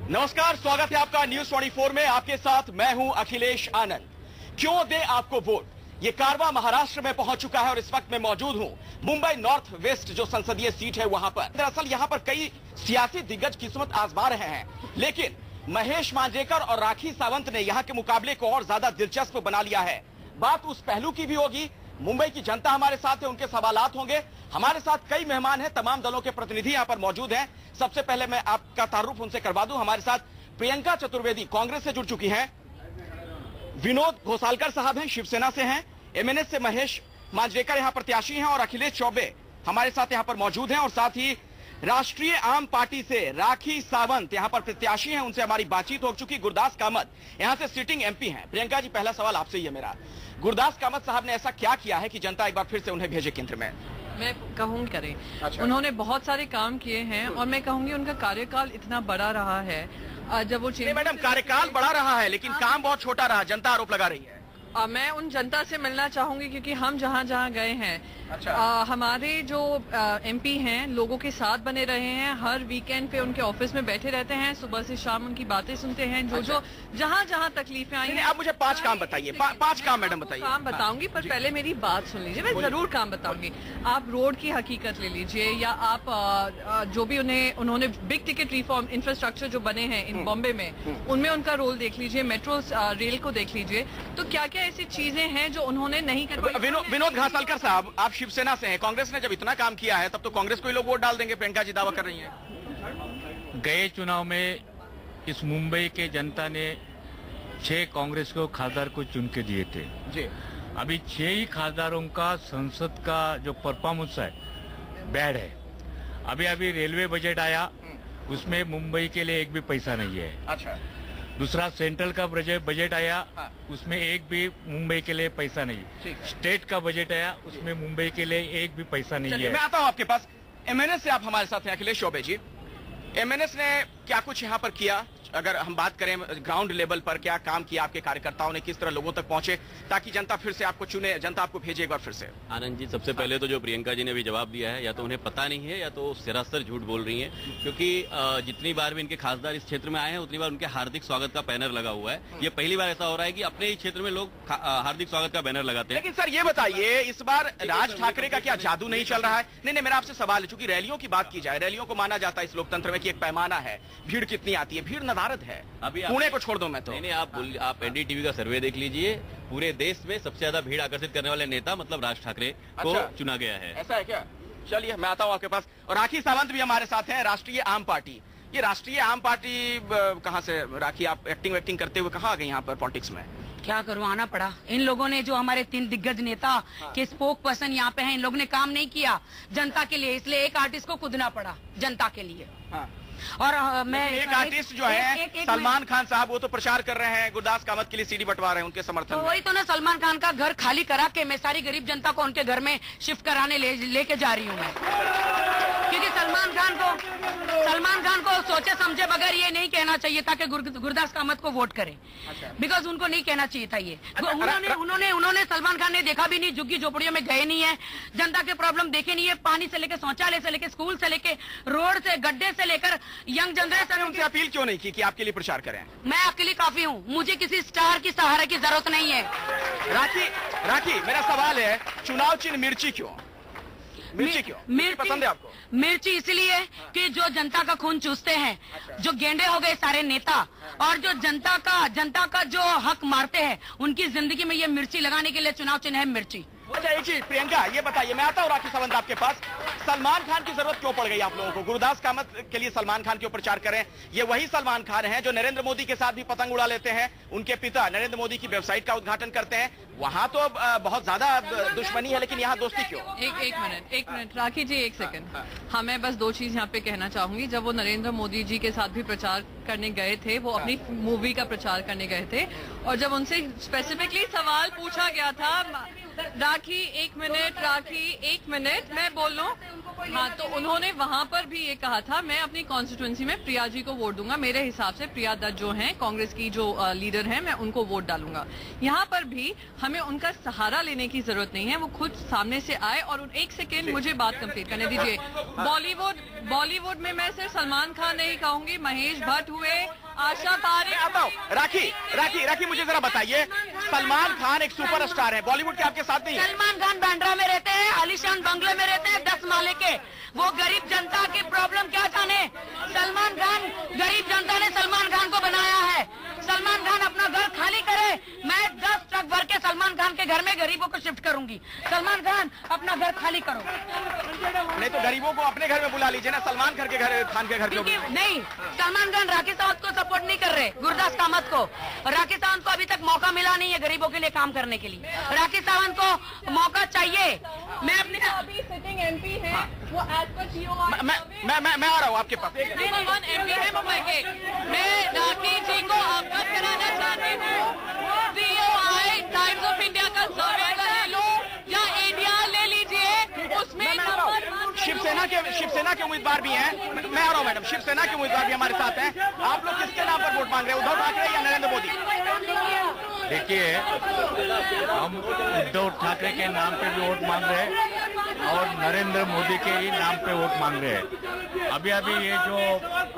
नमस्कार, स्वागत है आपका न्यूज 24 में। आपके साथ मैं हूं अखिलेश आनंद। क्यों दे आपको वोट, ये कारवा महाराष्ट्र में पहुंच चुका है और इस वक्त मैं मौजूद हूं मुंबई नॉर्थ वेस्ट जो संसदीय सीट है वहां पर। दरअसल यहां पर कई सियासी दिग्गज किस्मत आजमा रहे हैं, लेकिन महेश मांजरेकर और राखी सावंत ने यहां के मुकाबले को और ज्यादा दिलचस्प बना लिया है। बात उस पहलू की भी होगी, मुंबई की जनता हमारे साथ है, उनके सवालात होंगे। हमारे साथ कई मेहमान हैं, तमाम दलों के प्रतिनिधि यहां पर मौजूद हैं। सबसे पहले मैं आपका तारुफ उनसे करवा दूं। हमारे साथ प्रियंका चतुर्वेदी कांग्रेस से जुड़ चुकी हैं, विनोद घोसालकर साहब हैं, शिवसेना से हैं, एमएनएस से महेश मांजरेकर यहां प्रत्याशी हैं और अखिलेश चौबे हमारे साथ यहां पर मौजूद हैं। और साथ ही राष्ट्रीय आम पार्टी से राखी सावंत यहां पर प्रत्याशी हैं, उनसे हमारी बातचीत हो चुकी। गुरदास कामत यहां से सिटिंग एमपी हैं। प्रियंका जी, पहला सवाल आपसे ही है मेरा। गुरदास कामत साहब ने ऐसा क्या किया है कि जनता एक बार फिर से उन्हें भेजे केंद्र में? मैं कहूँगी करें। अच्छा। उन्होंने बहुत सारे काम किए हैं और मैं कहूँगी उनका कार्यकाल इतना बड़ा रहा है। जब वो मैडम, कार्यकाल बड़ा रहा है लेकिन काम बहुत छोटा रहा, जनता आरोप लगा रही है। मैं उन जनता से मिलना चाहूंगी क्योंकि हम जहाँ जहाँ गए हैं, अच्छा। हमारे जो एमपी हैं लोगों के साथ बने रहे हैं, हर वीकेंड पे उनके ऑफिस में बैठे रहते हैं, सुबह से शाम उनकी बातें सुनते हैं, जो जो जहाँ जहाँ तकलीफें आई हैं। आप मुझे 5 काम बताइए, 5 काम मैडम बताइए। काम बताऊंगी, पर पहले मेरी बात सुन लीजिए। मैं जरूर काम बताऊंगी। आप रोड की हकीकत ले लीजिए या आप जो भी उन्होंने बिग टिकट रिफॉर्म इंफ्रास्ट्रक्चर जो बने हैं इन बॉम्बे में, उनमें उनका रोल देख लीजिए, मेट्रो रेल को देख लीजिए। तो क्या क्या ऐसी चीजें हैं जो उन्होंने नहीं कर। विनोद घोसालकर साहब, आप शिवसेना से हैं, कांग्रेस ने जब इतना काम किया है तब तो कांग्रेस को ही लोग वोट डाल देंगे, प्रियंका जी दावा कर रही हैं। गए चुनाव में इस मुंबई के जनता ने 6 कांग्रेस को खासदार को चुन के दिए थे जी। अभी 6 ही खासदारों का संसद का जो परफॉर्मेंस है बैड है। अभी रेलवे बजट आया, उसमें मुंबई के लिए एक भी पैसा नहीं है। अच्छा। दूसरा सेंट्रल का बजट आया, हाँ। उसमें एक भी मुंबई के लिए पैसा नहीं। स्टेट का बजट आया, उसमें मुंबई के लिए एक भी पैसा नहीं है। मैं आता हूं आपके पास। एमएनएस से आप हमारे साथ हैं, अखिलेश चौबे जी। एमएनएस ने क्या कुछ यहां पर किया? अगर हम बात करें ग्राउंड लेवल पर, क्या काम किया आपके कार्यकर्ताओं ने, किस तरह लोगों तक पहुंचे ताकि जनता फिर से आपको चुने, जनता आपको भेजे एक बार फिर से? आनंद जी, सबसे पहले तो जो प्रियंका जी ने भी जवाब दिया है, या तो उन्हें पता नहीं है या तो सरासर झूठ बोल रही हैं, क्योंकि जितनी बार भी इनके खासदार इस क्षेत्र में आए हैं उतनी बार उनके हार्दिक स्वागत का बैनर लगा हुआ है। ये पहली बार ऐसा हो रहा है कि अपने ही क्षेत्र में लोग हार्दिक स्वागत का बैनर लगाते हैं। लेकिन सर ये बताइए, इस बार राज ठाकरे का क्या जादू नहीं चल रहा है? नहीं, मेरा आपसे सवाल है, चूंकि रैलियों की बात की जाए, रैलियों को माना जाता है इस लोकतंत्र में कि एक पैमाना है, भीड़ कितनी आती है, भीड़ नदारद है। पुणे को छोड़ दो मैं तो। नहीं, आप एनडीटीवी का सर्वे देख लीजिए, पूरे देश में सबसे ज्यादा भीड़ आकर्षित करने वाले नेता मतलब राज ठाकरे को चुना गया है। ऐसा है क्या? चलिए मैं आता हूं आपके पास। और राखी सावंत भी हमारे साथ हैं, राष्ट्रीय आम पार्टी। ये राष्ट्रीय आम पार्टी कहां से? राखी, आप एक्टिंग करते हुए कहां आ गई यहाँ पर पॉलिटिक्स में? क्या करवाना पड़ा इन लोगों ने, जो हमारे 3 दिग्गज नेता के स्पोक पर्सन यहाँ पे हैं, इन लोगों ने काम नहीं किया जनता के लिए, इसलिए एक आर्टिस्ट को कूदना पड़ा जनता के लिए। हाँ। और मैं एक आर्टिस्ट जो है सलमान खान साहब, वो तो प्रचार कर रहे हैं, गुरदास कामत के लिए सीडी बंटवा रहे हैं उनके समर्थन तो में। वही तो ना, सलमान खान का घर खाली करा के मैं सारी गरीब जनता को उनके घर में शिफ्ट कराने लेके जा रही हूँ मैं, क्योंकि सलमान खान को सोचे समझे बगैर ये नहीं कहना चाहिए था कि गुरदास कामत को वोट करें। बिकॉज उनको नहीं कहना चाहिए था ये। उन्होंने सलमान खान ने देखा भी नहीं, झुग्गी झोपड़ियों में गए नहीं है, जनता के प्रॉब्लम देखे नहीं है, पानी से लेकर शौचालय से लेकर स्कूल से लेकर रोड से गड्ढे से लेकर यंग जनरेशन। उनसे अपील क्यों नहीं की कि आपके लिए प्रचार करें? मैं आपके लिए काफी हूँ, मुझे किसी स्टार की सहारा की जरूरत नहीं है। राखी, मेरा सवाल है, चुनाव चिन्ह मिर्ची क्यों? मिर्ची क्यों? मिर्ची पसंद है आपको? मिर्ची इसलिए कि जो जनता का खून चूसते हैं, जो गेंडे हो गए सारे नेता, और जो जनता का जो हक मारते हैं, उनकी जिंदगी में ये मिर्ची लगाने के लिए चुनाव चिन्ह है मिर्ची। अच्छा, एक चीज प्रियंका ये बताइए, मैं आता हूँ राखी सावंत आपके पास। सलमान खान की जरूरत क्यों पड़ गई आप लोगों को? गुरदास कामत के लिए सलमान खान क्यों प्रचार करें? ये वही सलमान खान हैं जो नरेंद्र मोदी के साथ भी पतंग उड़ा लेते हैं, उनके पिता नरेंद्र मोदी की वेबसाइट का उद्घाटन करते हैं। वहाँ तो बहुत ज्यादा दुश्मनी है, लेकिन यहाँ दोस्ती क्यों? एक मिनट राखी जी, एक सेकंड। हाँ, मैं बस 2 चीज यहाँ पे कहना चाहूंगी। जब वो नरेंद्र मोदी जी के साथ भी प्रचार करने गए थे, वो अपनी मूवी का प्रचार करने गए थे, और जब उनसे स्पेसिफिकली सवाल पूछा गया था राखी एक मिनट मैं बोल लूं। हाँ, तो उन्होंने वहां पर भी ये कहा था मैं अपनी कॉन्स्टिट्यूंसी में प्रिया जी को वोट दूंगा। मेरे हिसाब से प्रिया दत्त जो हैं कांग्रेस की जो लीडर हैं, मैं उनको वोट डालूंगा। यहाँ पर भी हमें उनका सहारा लेने की जरूरत नहीं है, वो खुद सामने से आए। और एक सेकेंड मुझे बात कंप्लीट करने दीजिए। बॉलीवुड में मैं सिर्फ सलमान खान नहीं कहूंगी, महेश भट्ट हुए, आशा पारेख। राखी मुझे जरा बताइए, सलमान खान एक सुपरस्टार है, बॉलीवुड के आपके साथ नहीं है? सलमान खान बांद्रा में रहते हैं, आलीशान बंगले में रहते हैं 10 माले के। वो गरीब जनता की प्रॉब्लम क्या जाने? सलमान खान, गरीब जनता ने सलमान खान को बनाया है। सलमान खान अपना घर खाली करे, मैं 10 ट्रक भर के सलमान खान के घर में गरीबों को शिफ्ट करूंगी। सलमान खान अपना घर खाली करो। नहीं तो गरीबों को अपने घर में बुला लीजिए ना, सलमान खान के घर क्योंकि नहीं, सलमान खान राखी सावंत को सपोर्ट नहीं कर रहे, गुरदास कामत को। राखी सावंत को अभी तक मौका मिला नहीं है गरीबों के लिए काम करने के लिए। राखी सावंत को मौका चाहिए। मैं अपने अभी सिटिंग एमपी है, वो एज पर मैं आ रहा हूँ आपके पास। नंबर 1 एमपी है मुंबई के। मैं राखी जी को अवगत कराना चाहती हूँ, COI टाइम्स ऑफ इंडिया का सर्वे ले लो या इंडिया ले लीजिए, उसमें शिवसेना के उम्मीदवार भी हैं। मैं आ रहा हूँ मैडम, शिवसेना के उम्मीदवार भी हमारे साथ हैं। आप लोग किसके नाम पर वोट मांग रहे हैं, उद्धव ठाकरे या नरेंद्र मोदी? देखिए, हम उद्धव ठाकरे के नाम पे भी वोट मांग रहे हैं और नरेंद्र मोदी के ही नाम पे वोट मांग रहे हैं। अभी ये जो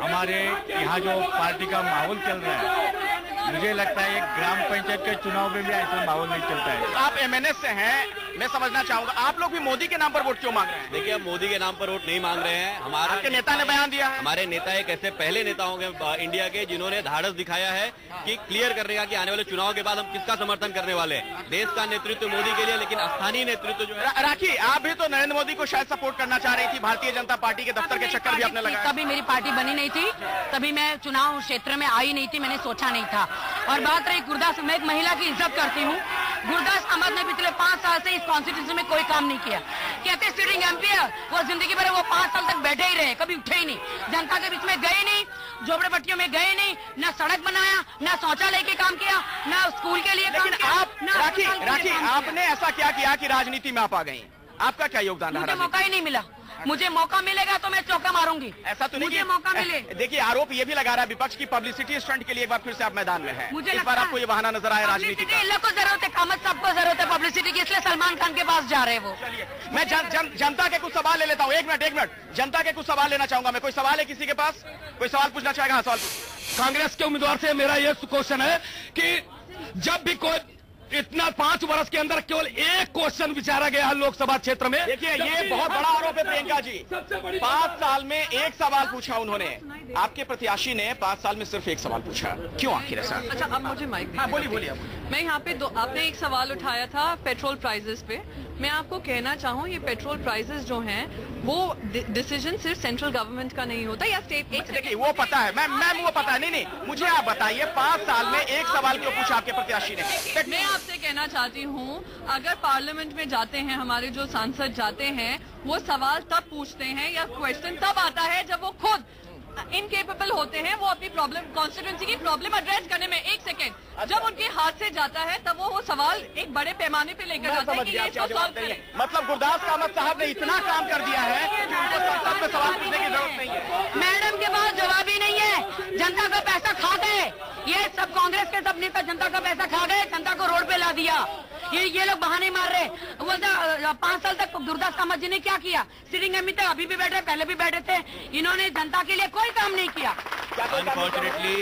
हमारे यहाँ जो पार्टी का माहौल चल रहा है, मुझे लगता है एक ग्राम पंचायत के चुनाव में भी ऐसा माहौल नहीं चलता है। आप MNS से हैं, मैं समझना चाहूंगा आप लोग भी मोदी के नाम पर वोट क्यों मांग रहे हैं? देखिए, हम मोदी के नाम पर वोट नहीं मांग रहे हैं। हमारा आपके नेता ने बयान दिया है। हमारे नेता एक ऐसे पहले नेता होंगे इंडिया के जिन्होंने धाड़स दिखाया है कि क्लियर करने का कि आने वाले चुनाव के बाद हम किसका समर्थन करने वाले हैं। देश का नेतृत्व मोदी के लिए, लेकिन स्थानीय नेतृत्व जो है। राखी, आप भी तो नरेंद्र मोदी को शायद सपोर्ट करना चाह रही थी, भारतीय जनता पार्टी के दफ्तर के चक्कर भी आपने लगाया। तभी मेरी पार्टी बनी नहीं थी, तभी मैं चुनाव क्षेत्र में आई नहीं थी, मैंने सोचा नहीं था। और बात रही गुरदास, मैं एक महिला की इज्जत करती हूँ। गुरदास कामत ने पिछले 5 साल से इस कॉन्स्टिट्यूंसी में कोई काम नहीं किया। कहते सिटिंग एमपी है, वो जिंदगी भर वो 5 साल तक बैठे ही रहे, कभी उठे ही नहीं, जनता के बीच में गए नहीं, झोपड़पट्टियों में गए नहीं, न सड़क बनाया, न शौचालय के काम किया, न स्कूल के लिए काम किया। आप राखी आपने ऐसा क्या किया कि राजनीति में आप आ गई? आपका क्या योगदान रहा? मुझे मौका ही नहीं मिला। मुझे मौका मिलेगा तो मैं चौका मारूंगी। ऐसा तो नहीं, मुझे मौका मिले। देखिए, आरोप ये भी लगा रहा है विपक्ष की पब्लिसिटी स्टंट के लिए एक बार फिर से आप मैदान में हैं। मुझे इस बार आपको ये बहाना नजर आया राजनीति का। इन लोग को जरूरत है, कामत सबको जरूरत है पब्लिसिटी की, इसलिए सलमान खान के पास जा रहे हैं वो। चलिए, मैं जनता के कुछ सवाल ले लेता हूँ। एक मिनट, जनता के कुछ सवाल लेना चाहूंगा मैं। कोई सवाल है किसी के पास? कोई सवाल पूछना चाहेगा? हाँ, सवाल। कांग्रेस के उम्मीदवार से मेरा ये क्वेश्चन है कि जब भी कोई इतना 5 वर्ष के अंदर केवल एक क्वेश्चन विचारा गया है लोकसभा क्षेत्र में। देखिए, ये बहुत बड़ा आरोप है प्रियंका जी। 5 साल में एक सवाल पूछा उन्होंने, आपके प्रत्याशी ने 5 साल में सिर्फ एक सवाल पूछा, क्यों आखिर ऐसा? अच्छा, अब मुझे माइक हाँ, बोलिए। मैं यहाँ पे आपने एक सवाल उठाया था पेट्रोल प्राइसेस पे। मैं आपको कहना चाहूँ, ये पेट्रोल प्राइसेस जो हैं वो डिसीजन सिर्फ सेंट्रल गवर्नमेंट का नहीं होता या स्टेट। देखिए, वो पता है, मैम वो पता है। नहीं, मुझे आप बताइए, 5 साल में एक सवाल क्यों पूछा आपके प्रत्याशी ने? मैं आपसे कहना चाहती हूँ, अगर पार्लियामेंट में जाते हैं, हमारे जो सांसद जाते हैं, वो सवाल तब पूछते हैं या क्वेश्चन तब आता है जब वो खुद इनकेपेबल होते हैं, वो अपनी प्रॉब्लम, कॉन्स्टिट्यूंसी की प्रॉब्लम एड्रेस करने में। एक सेकेंड, जब उनके हाथ से जाता है तब वो सवाल एक बड़े पैमाने पे लेकर जाते हैं कि ये इसको सॉल्व करें। मतलब गुरदास कामत साहब ने इतना काम कर दिया है कि उनको संसद में सवाल पूछने की जरूरत नहीं है। मैडम के पास जवाब ही नहीं है, जनता का पैसा खा गए। ये सब कांग्रेस के सब नेता जनता का पैसा खा गए, जनता को रोड पे ला दिया। ये लोग बहाने मार रहे। बोलते 5 साल तक गुरदास कामत जी ने क्या किया? सिटिंग एमपी तक अभी भी बैठे, पहले भी बैठे थे। इन्होंने जनता के लिए कोई काम नहीं किया। अनफॉर्चुनेटली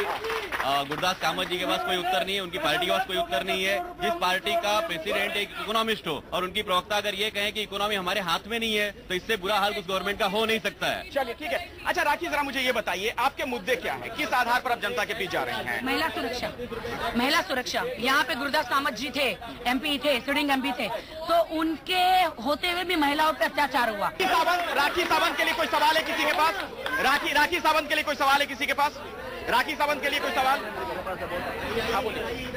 गुरदास कामत जी के पास कोई उत्तर नहीं है, उनकी पार्टी के पास कोई उत्तर नहीं है। जिस पार्टी का प्रेसिडेंट एक इकोनॉमिस्ट हो और उनकी प्रवक्ता अगर ये कहें कि इकोनॉमी हमारे हाथ में नहीं है, तो इससे बुरा हाल उस गवर्नमेंट का हो नहीं सकता है। चलिए, ठीक है। अच्छा राखी, जरा मुझे ये बताइए, आपके मुद्दे क्या है, किस आधार पर आप जनता के बीच जा रहे हैं? महिला सुरक्षा। यहाँ पे गुरदास कामत जी थे, एमपी थे, सिटिंग एमपी थे, तो उनके होते हुए भी महिलाओं पर अत्याचार हुआ। राखी सावंत के लिए कोई सवाल है किसी के पास? राखी सावंत के लिए कोई सवाल है किसी के पास? राखी सावंत के लिए कोई सवाल? हाँ, बोलिए।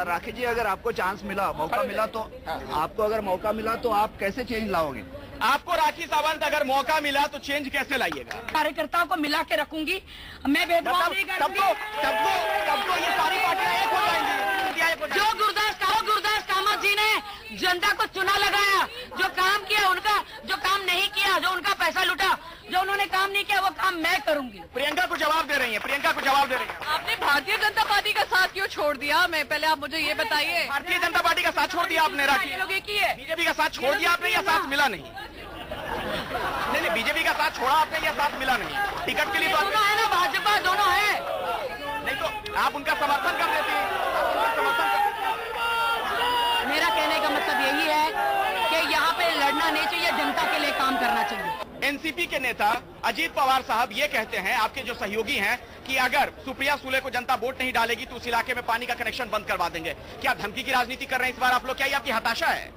राखी जी, अगर आपको चांस मिला, मौका मिला, तो आपको अगर मौका मिला तो आप कैसे चेंज लाओगे? आपको राखी सावंत अगर मौका मिला तो चेंज कैसे लाइएगा? कार्यकर्ताओं को मिला के रखूंगी मैं, भेदभाव नहीं करूंगी। तब तो ये सारी पार्टियां एक हो जाएंगी। जो गुरदास कामत जी ने जनता को चुना लगाया, जो काम किया उनका, जो काम नहीं किया, जो उनका पैसा लुटा, जो उन्होंने काम नहीं किया वो काम मैं करूंगी। प्रियंका को जवाब दे रही है, प्रियंका को जवाब दे रही है। आपने भारतीय जनता पार्टी का साथ क्यों छोड़ दिया? मैं पहले आप मुझे ये बताइए। भारतीय जनता पार्टी का साथ छोड़ दिया आपने? राखी लोग एक ही है। बीजेपी का साथ छोड़ दिया आपने या साथ मिला नहीं? नहीं, बीजेपी का साथ छोड़ा आपने या साथ मिला नहीं? टिकट के लिए तो दोनों है ना, भाजपा दोनों है। नहीं तो आप उनका समर्थन कर देती हैं। मेरा कहने का मतलब यही है कि यहाँ पे लड़ना नहीं चाहिए, जनता के लिए काम करना चाहिए। एनसीपी के नेता अजीत पवार साहब ये कहते हैं, आपके जो सहयोगी हैं, कि अगर सुप्रिया सुले को जनता वोट नहीं डालेगी तो उस इलाके में पानी का कनेक्शन बंद करवा देंगे। क्या धमकी की राजनीति कर रहे हैं इस बार आप लोग? क्या ये आपकी हताशा है?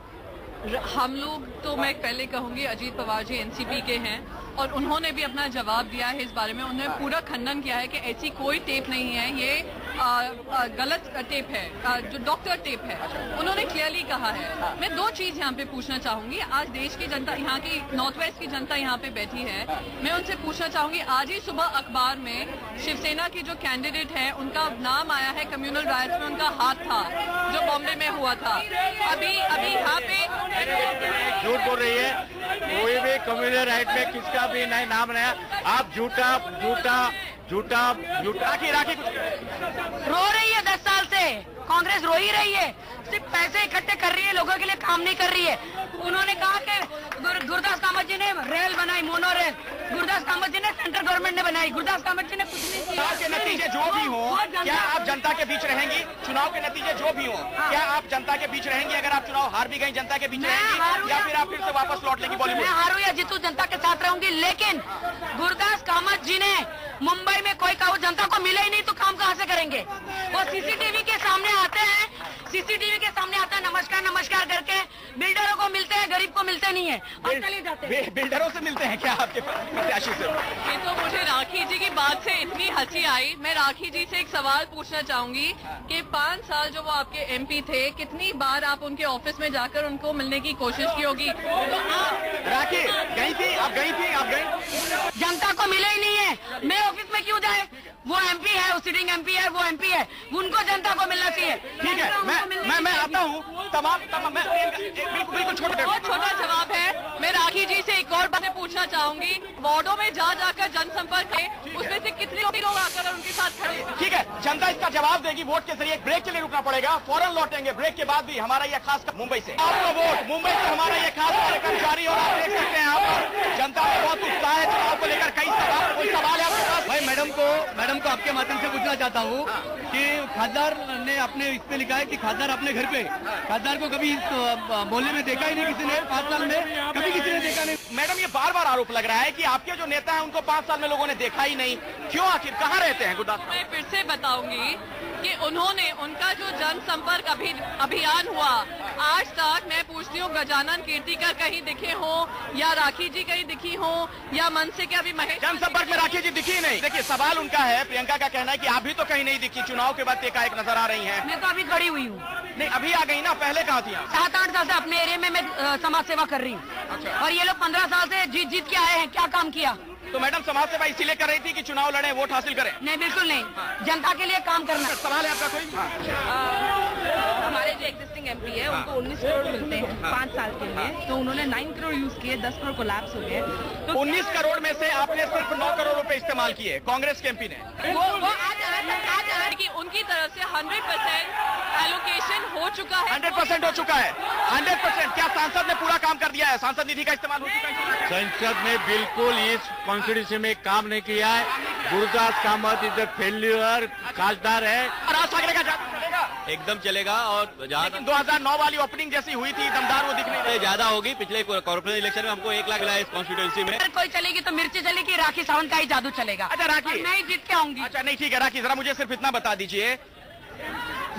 हम लोग तो मैं पहले कहूंगी अजीत पवार जी एनसीपी के हैं और उन्होंने भी अपना जवाब दिया है इस बारे में। उन्होंने पूरा खंडन किया है कि ऐसी कोई टेप नहीं है, ये गलत टेप है, जो डॉक्टर टेप है, उन्होंने क्लियरली कहा है। मैं दो चीज यहाँ पे पूछना चाहूंगी। आज देश की जनता, यहाँ की नॉर्थ वेस्ट की जनता यहाँ पे बैठी है, मैं उनसे पूछना चाहूंगी, आज ही सुबह अखबार में शिवसेना की जो कैंडिडेट है उनका नाम आया है, कम्युनल राइट्स में उनका हाथ था जो बॉम्बे में हुआ था। अभी यहाँ पे झूठ बोल रही है, कोई भी कम्युनल राइट में किसका भी नहीं नाम नहीं है। आप झूठा झूठा झूठा झूठा राखी रो रही है 10 साल से, कांग्रेस रो ही रही है, सिर्फ पैसे इकट्ठे कर रही है, लोगों के लिए काम नहीं कर रही है। उन्होंने कहा कि गुरदास कामत जी ने रेल बनाई, मोनो रेल, गुरदास कामत जी ने सेंट्रल गवर्नमेंट ने बनाई, गुरदास कामत जी ने कुछ नहीं किया। चुनाव के नतीजे जो भी हो, क्या आप जनता के बीच रहेंगी? चुनाव के नतीजे जो भी हो, क्या आप जनता के बीच रहेंगी? अगर आप चुनाव हार भी गई, जनता के बीच रहेंगी या फिर आप फिर से वापस लौट लेंगी बॉलीवुड? मैं हारू या जीतू जनता के साथ रहूंगी, लेकिन गुरदास कामत जी ने मुंबई में कोई का जनता को मिले ही नहीं तो काम कहाँ से करेंगे? वो सीसीटीवी के सामने आते हैं, सीसीटीवी के सामने आते हैं, नमस्कार नमस्कार करके बिल्डरों को मिलते हैं, गरीब को मिलते नहीं है और चले जाते हैं। बिल्डरों से मिलते हैं क्या आपके प्रत्याशी से? ये तो मुझे राखी जी की बात से इतनी हंसी आई। मैं राखी जी से एक सवाल पूछना चाहूंगी कि 5 साल जो वो आपके एमपी थे, कितनी बार आप उनके ऑफिस में जाकर उनको मिलने की कोशिश की होगी? तो राखी गई थी, आप गई थी, आप गई? जनता को मिले ही नहीं है, मैं ऑफिस में क्यों जाए? वो एमपी है, वो सिटिंग एमपी है, वो एमपी है, उनको जनता को मिलना चाहिए। ठीक है, मैं आता हूँ। तमाम बिल्कुल छोटा जवाब है। मैं राखी जी से एक और बात पूछना चाहूंगी, वार्डों में जा जाकर जनसंपर्क है, उसमें से कितने लोग आकर उनके साथ खड़े? ठीक है, जनता इसका जवाब देगी वोट के जरिए। ब्रेक के लिए रुकना पड़ेगा, फौरन लौटेंगे ब्रेक के बाद भी। हमारा यह खास मुंबई से आपका वोट, मुंबई से हमारा यह खास कार्यक्रम जारी, और आप देख सकते हैं आप जनता में बहुत उत्साह है चुनाव को लेकर। कोई सवाल है आपके पास? भाई मैडम को आपके माध्यम से पूछना चाहता हूँ कि खासदार ने अपने इस पे लिखा है कि खासदार अपने घर पे, खासदार को कभी इस मोहल्ले में देखा ही नहीं किसी ने, 5 साल में कभी किसी ने देखा नहीं। मैडम, ये बार बार आरोप लग रहा है कि आपके जो नेता हैं उनको 5 साल में लोगों ने देखा ही नहीं। क्यों, आखिर कहाँ रहते हैं गुरदास? मैं फिर से बताऊंगी कि उन्होंने, उनका जो जनसंपर्क अभियान हुआ, आज तक मैं पूछती हूँ गजानन कीर्तिकर कहीं दिखे हो, या राखी जी कहीं दिखी हो, या मन से क्या अभी महेश जनसंपर्क में राखी जी दिखी नहीं? देखिए, सवाल उनका है, प्रियंका का कहना है कि आप भी तो कहीं नहीं दिखी, चुनाव के बाद एकाएक नजर आ रही हैं। मैं तो अभी खड़ी हुई हूँ। नहीं, अभी आ गई ना, पहले कहाँ थी आप? 7-8 साल से अपने एरिया में मैं समाज सेवा कर रही हूँ, और ये लोग 15 साल से जीत के आए हैं, क्या काम किया? तो मैडम, समाज सेवा इसीलिए कर रही थी कि चुनाव लड़े, वोट हासिल करें? नहीं, बिल्कुल नहीं, जनता के लिए काम करना। सवाल है आपका कोई? हमारे जो एग्जिस्टिंग एमपी है उनको 19 करोड़ मिलते हैं 5 साल के लिए, तो उन्होंने 9 करोड़ यूज किए, 10 करोड़ कोलैप्स हो गए। तो 19 करोड़ में से आपने सिर्फ 9 करोड़ रुपए इस्तेमाल किए, कांग्रेस के एमपी ने। वो आज कि उनकी तरफ से 100% एलोकेशन हो चुका है। 100% हो चुका है, 100%। क्या सांसद ने पूरा काम कर दिया है? सांसद निधि का इस्तेमाल हो चुका है? संसद ने बिल्कुल इस कॉन्स्टिट्यूंसी में काम नहीं किया है। गुरदास कामत इज फेल्यूर, खासदार है। राज ठाकरे का जादू चलेगा? एकदम चलेगा। और जहाँ 2009 वाली ओपनिंग जैसी हुई थी, दमदार, वो दिख नहीं रही। ज्यादा होगी। पिछले कॉर्पोरेशन इलेक्शन में हमको 1 लाख मिला है इस कॉन्स्टिट्यूंसी में। अगर कोई चलेगी तो मिर्ची चलेगी, राखी सावंत का ही जादू चलेगा। अच्छा राखी, मैं ही जीत के आऊंगी। अच्छा नहीं, ठीक है राखी, जरा मुझे सिर्फ इतना बता दीजिए,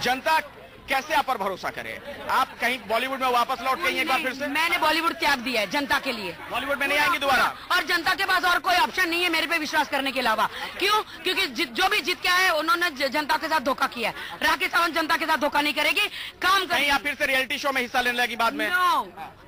जनता कैसे आप पर भरोसा करे? आप कहीं बॉलीवुड में वापस लौट गई एक बार फिर से? मैंने बॉलीवुड त्याग दिया है जनता के लिए। बॉलीवुड में नहीं आएंगी दोबारा? और जनता के पास और कोई ऑप्शन नहीं है मेरे पे विश्वास करने के अलावा। क्यों? क्योंकि जो भी जीत के आए उन्होंने जनता के साथ धोखा किया है। राखी सावंत जनता के साथ धोखा नहीं करेगी, काम करेगी। नहीं, आप फिर से रियलिटी शो में हिस्सा लेने लगी बाद में?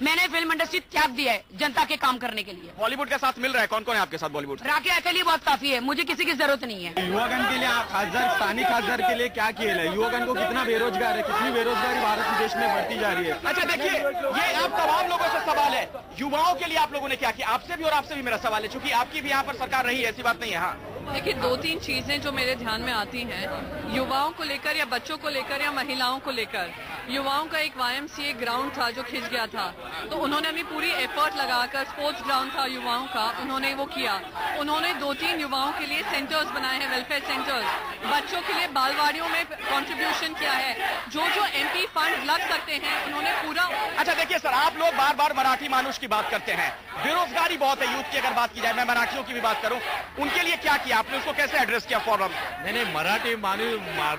मैंने फिल्म इंडस्ट्री त्याग दिया है जनता के काम करने के लिए। बॉलीवुड का साथ मिल रहा है? कौन कौन है आपके साथ बॉलीवुड? राखी अकेली बहुत काफी है, मुझे किसी की जरूरत नहीं है। युवागण के लिए खासदार, स्थानिक खासदार के लिए क्या किए? युवागण को कितना बेरोजगार है, इतनी बेरोजगारी भारत देश में बढ़ती जा रही है। अच्छा देखिए, ये आप तमाम लोगों से सवाल है, युवाओं के लिए आप लोगों ने क्या किया? आपसे भी और आपसे भी मेरा सवाल है, क्योंकि आपकी भी यहाँ पर सरकार रही है, ऐसी बात नहीं है। हाँ देखिए, 2-3 चीजें जो मेरे ध्यान में आती हैं, युवाओं को लेकर या बच्चों को लेकर या महिलाओं को लेकर। युवाओं का एक YMCA ग्राउंड था जो खिंच गया था, तो उन्होंने अपनी पूरी एफर्ट लगाकर, स्पोर्ट्स ग्राउंड था युवाओं का, उन्होंने वो किया। उन्होंने 2-3 युवाओं के लिए सेंटर्स बनाए हैं, वेलफेयर सेंटर्स। बच्चों के लिए बालवाड़ियों में कंट्रीब्यूशन किया है। जो MP फंड लग सकते हैं उन्होंने पूरा। अच्छा देखिए सर, आप लोग बार बार मराठी मानुष की बात करते हैं, बेरोजगारी बहुत है यूथ की। अगर बात की जाए, मैं मराठियों की भी बात करूं, उनके लिए क्या किया आपने? उसको कैसे एड्रेस किया प्रॉब्लम? नहीं,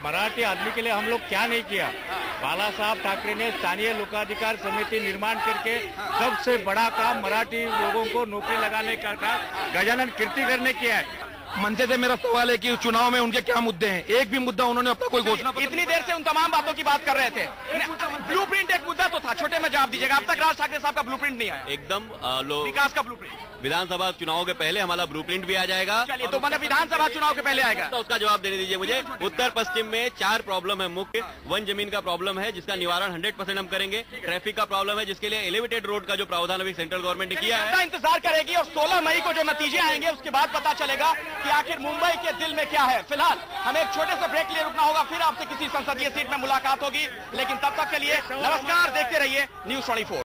मराठी आदमी के लिए हम लोग क्या नहीं किया। बाला साहब ठाकरे ने स्थानीय लोकाधिकार समिति निर्माण करके सबसे बड़ा काम मराठी लोगों को नौकरी लगाने का गजानन कीर्तिकर किया है। मनसे से मेरा सवाल है कि चुनाव में उनके क्या मुद्दे हैं? एक भी मुद्दा उन्होंने अपना कोई घोषणा? इतनी देर से उन तमाम बातों की बात कर रहे थे। ब्लूप्रिंट एक मुद्दा तो था, छोटे में जवाब दीजिएगा। अब तक राज ठाकरे साहब का ब्लूप्रिंट नहीं आया। एकदम विकास का ब्लूप्रिंट विधानसभा चुनाव के पहले हमारा ब्लूप्रिंट भी आ जाएगा। चलिए, तो मैंने विधानसभा चुनाव के पहले आएगा, तो उसका जवाब देने दीजिए मुझे। उत्तर पश्चिम में 4 प्रॉब्लम है मुख्य। वन जमीन का प्रॉब्लम है, जिसका निवारण 100% हम करेंगे। ट्रैफिक का प्रॉब्लम है, जिसके लिए एलिवेटेड रोड का जो प्रावधान अभी सेंट्रल गवर्नमेंट ने किया है। इंतजार करेगी और 16 मई को जो नतीजे आएंगे उसके बाद पता चलेगा कि आखिर मुंबई के दिल में क्या है। फिलहाल हमें एक छोटे से ब्रेक के लिए रुकना होगा, फिर आपसे किसी संसदीय सीट में मुलाकात होगी। लेकिन तब तक के लिए नमस्कार, देखते रहिए News 24।